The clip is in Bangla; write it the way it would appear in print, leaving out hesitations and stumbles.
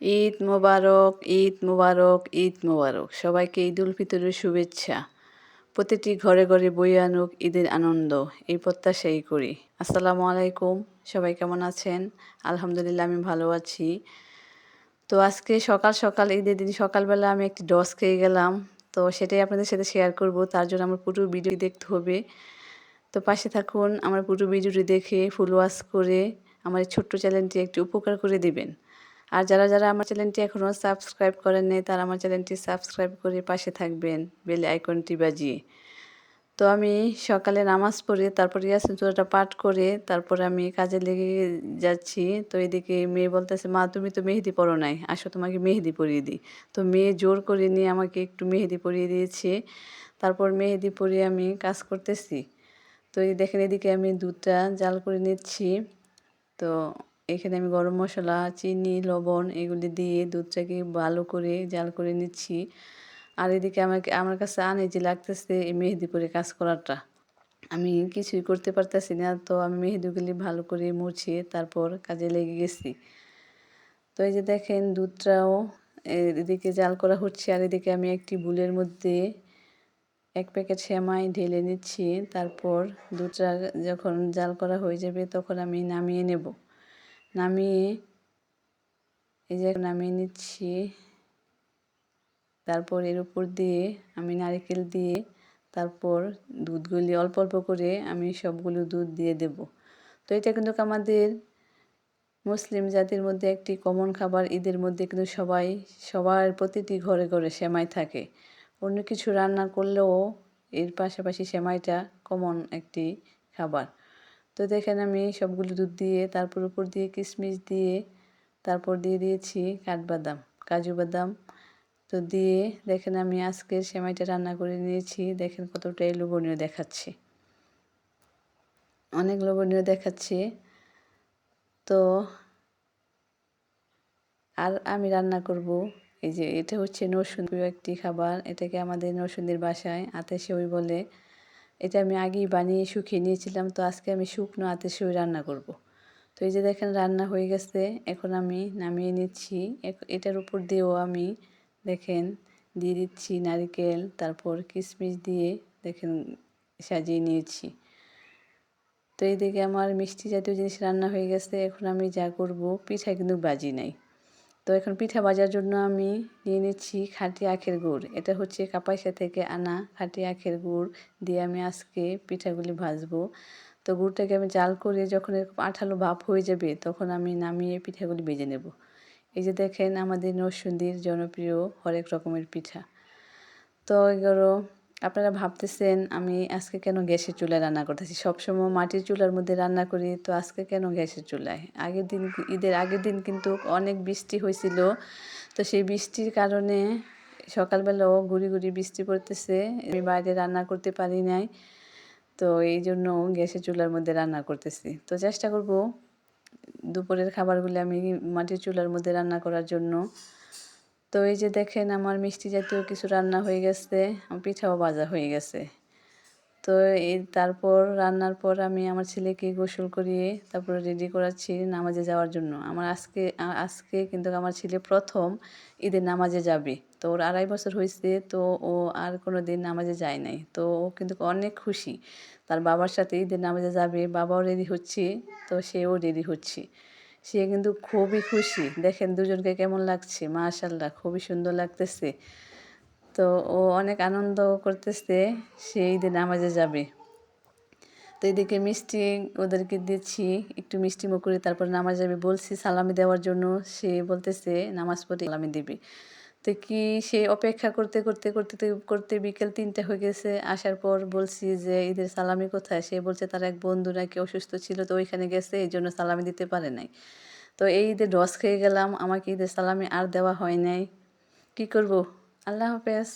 ঈদ মোবারক, ঈদ মোবারক, ঈদ মোবারক। সবাইকে ঈদ উল ফিতরের শুভেচ্ছা। প্রতিটি ঘরে ঘরে বয়ে আনুক ঈদের আনন্দ, এই প্রত্যাশাই করি। আসসালামু আলাইকুম, সবাই কেমন আছেন? আলহামদুলিল্লাহ, আমি ভালো আছি। তো আজকে সকাল সকাল ঈদের দিন সকালবেলা আমি একটি ডস খেয়ে গেলাম। তো সেটাই আপনাদের সাথে শেয়ার করব। তার জন্য আমার পুরো ভিডিও দেখতে হবে। তো পাশে থাকুন, আমার পুরো ভিডিওটি দেখে ফুল ওয়াচ করে আমার এই ছোট্ট চ্যানেলটি একটি উপকার করে দিবেন। আর যারা যারা আমার চ্যানেলটি এখনও সাবস্ক্রাইব করেন নাই তারা আমার চ্যানেলটি সাবস্ক্রাইব করে পাশে থাকবেন বেল আইকনটি বাজিয়ে। তো আমি সকালে নামাজ পড়ে তারপর ইয়াসিন সূরাটা পাঠ করে তারপর আমি কাজে লেগে যাচ্ছি। তো এদিকে মেয়ে বলতেছে, মা তুমি তো মেহেদি পরো নাই, আসো তোমাকে মেহেদি পরিয়ে দিই। তো মেয়ে জোর করে নিয়ে আমাকে একটু মেহেদি পরিয়ে দিয়েছে। তারপর মেহেদি পরিয়ে আমি কাজ করতেছি। তো এই দেখেন এদিকে আমি দুধটা জাল করে নিচ্ছি। তো এখানে আমি গরম মশলা, চিনি, লবণ এগুলি দিয়ে দুধটাকে ভালো করে জাল করে নিচ্ছি। আর এদিকে আমার কাছে আনইজি লাগতেছে এই মেহেদি পরে কাজ করাটা। আমি কিছুই করতে পারতেছি না। তো আমি মেহেদিগুলি ভালো করে মুছিয়ে তারপর কাজে লেগে গেছি। তো এই যে দেখেন দুধটাও এদিকে জাল করা হচ্ছে, আর এদিকে আমি একটি বুলের মধ্যে ১ প্যাকেট সেমাই ঢেলে নিচ্ছি। তারপর দুধটা যখন জাল করা হয়ে যাবে তখন আমি নামিয়ে নেব। নামিয়ে এই যে নামিয়ে নিচ্ছি। তারপর এর উপর দিয়ে আমি নারকেল দিয়ে তারপর দুধগুলি অল্প অল্প করে আমি সবগুলো দুধ দিয়ে দেব। তো এটা কিন্তু আমাদের মুসলিম জাতির মধ্যে একটি কমন খাবার। ঈদের মধ্যে কিন্তু সবার প্রতিটি ঘরে ঘরে সেমাই থাকে। অন্য কিছু রান্না করলেও এর পাশাপাশি সেমাইটা কমন একটি খাবার। তো দেখেন আমি সবগুলো দুধ দিয়ে তারপর উপর দিয়ে কিশমিশ দিয়ে তারপর দিয়ে দিয়েছি কাঠবাদাম, কাজু বাদাম। তো দিয়ে দেখেন আমি আজকের সেমাইটা রান্না করে নিয়েছি। দেখেন কতটাই লোভনীয় দেখাচ্ছে, অনেক লোভনীয় দেখাচ্ছে। তো আর আমি রান্না করব এই যে এটা হচ্ছে নরসিংদীর একটি খাবার। এটাকে আমাদের নরসিংদীর ভাষায় আতে সেউই বলে। এটা আমি আগেই বানিয়ে শুকিয়ে নিয়েছিলাম। তো আজকে আমি শুকনো আতে সেউই রান্না করব। তো এই যে দেখেন রান্না হয়ে গেছে, এখন আমি নামিয়ে নিচ্ছি। এটার উপর দিয়েও আমি দেখেন দিয়ে দিচ্ছি নারকেল, তারপর কিশমিশ দিয়ে দেখেন সাজিয়ে নিয়েছি। তো এইদিকে আমার মিষ্টি জাতীয় জিনিস রান্না হয়ে গেছে। এখন আমি যা করব, পিঠা কিন্তু বাজি নাই। তো এখন পিঠা ভাজার জন্য আমি নিয়ে নিচ্ছি খাঁটি আখের গুড়। এটা হচ্ছে কাপাসিয়া থেকে আনা খাঁটি আখের গুড় দিয়ে আমি আজকে পিঠাগুলি ভাজবো। তো গুড়টাকে আমি জাল করে যখন এরকম আঠালো ভাপ হয়ে যাবে তখন আমি নামিয়ে পিঠাগুলি ভেজে নেব। এই যে দেখেন আমাদের নরসিংদীর জনপ্রিয় হরেক রকমের পিঠা। তো এগুলো আপনারা ভাবতেছেন আমি আজকে কেন গ্যাসের চুলায় রান্না করতেছি। সবসময় মাটির চুলার মধ্যে রান্না করি, তো আজকে কেন গ্যাসের চুলায়? ঈদের আগের দিন কিন্তু অনেক বৃষ্টি হয়েছিল। তো সেই বৃষ্টির কারণে সকালবেলাও গুড়ি গুড়ি বৃষ্টি পড়তেছে, আমি বাইরে রান্না করতে পারি নাই। তো এই জন্য গ্যাসের চুলার মধ্যে রান্না করতেছি। তো চেষ্টা করব দুপুরের খাবারগুলো আমি মাটির চুলার মধ্যে রান্না করার জন্য। তো এই যে দেখেন আমার মিষ্টি জাতীয় কিছু রান্না হয়ে গেছে, পিঠাও ভাজা হয়ে গেছে। তো তারপর রান্নার পর আমি আমার ছেলেকে গোসল করিয়ে তারপরে রেডি করাচ্ছি নামাজে যাওয়ার জন্য। আজকে কিন্তু আমার ছেলে প্রথম ঈদের নামাজে যাবে। তো ওর ২.৫ বছর হয়েছে। তো ও আর কোনো দিন নামাজে যায় নাই। তো ও কিন্তু অনেক খুশি তার বাবার সাথে ঈদের নামাজে যাবে। বাবাও রেডি হচ্ছে, তো সেও রেডি হচ্ছে। সে কিন্তু খুবই খুশি। দেখেন দুজনকে কেমন লাগছে, মাশাআল্লাহ খুবই সুন্দর লাগতেছে। তো ও অনেক আনন্দ করতেছে, সে ঈদের নামাজে যাবে। তো এদিকে মিষ্টি ওদেরকে দিচ্ছি, একটু মিষ্টিমুখ করে তারপর নামাজে যাবে। বলছি সালামি দেওয়ার জন্য, সে বলতেছে নামাজ পড়ে সালামি দিবে। তো কি সে অপেক্ষা করতে করতে করতে করতে বিকেল ৩টা হয়ে গেছে। আসার পর বলছি যে ঈদের সালামি কোথায়? সে বলছে তার এক বন্ধু নাকি অসুস্থ ছিল, তো ওইখানে গেছে, এই জন্য সালামি দিতে পারে নাই। তো এই ঈদে ডস খেয়ে গেলাম, আমাকে ঈদের সালামি আর দেওয়া হয় নাই। কী করব? আল্লাহ হাফেজ।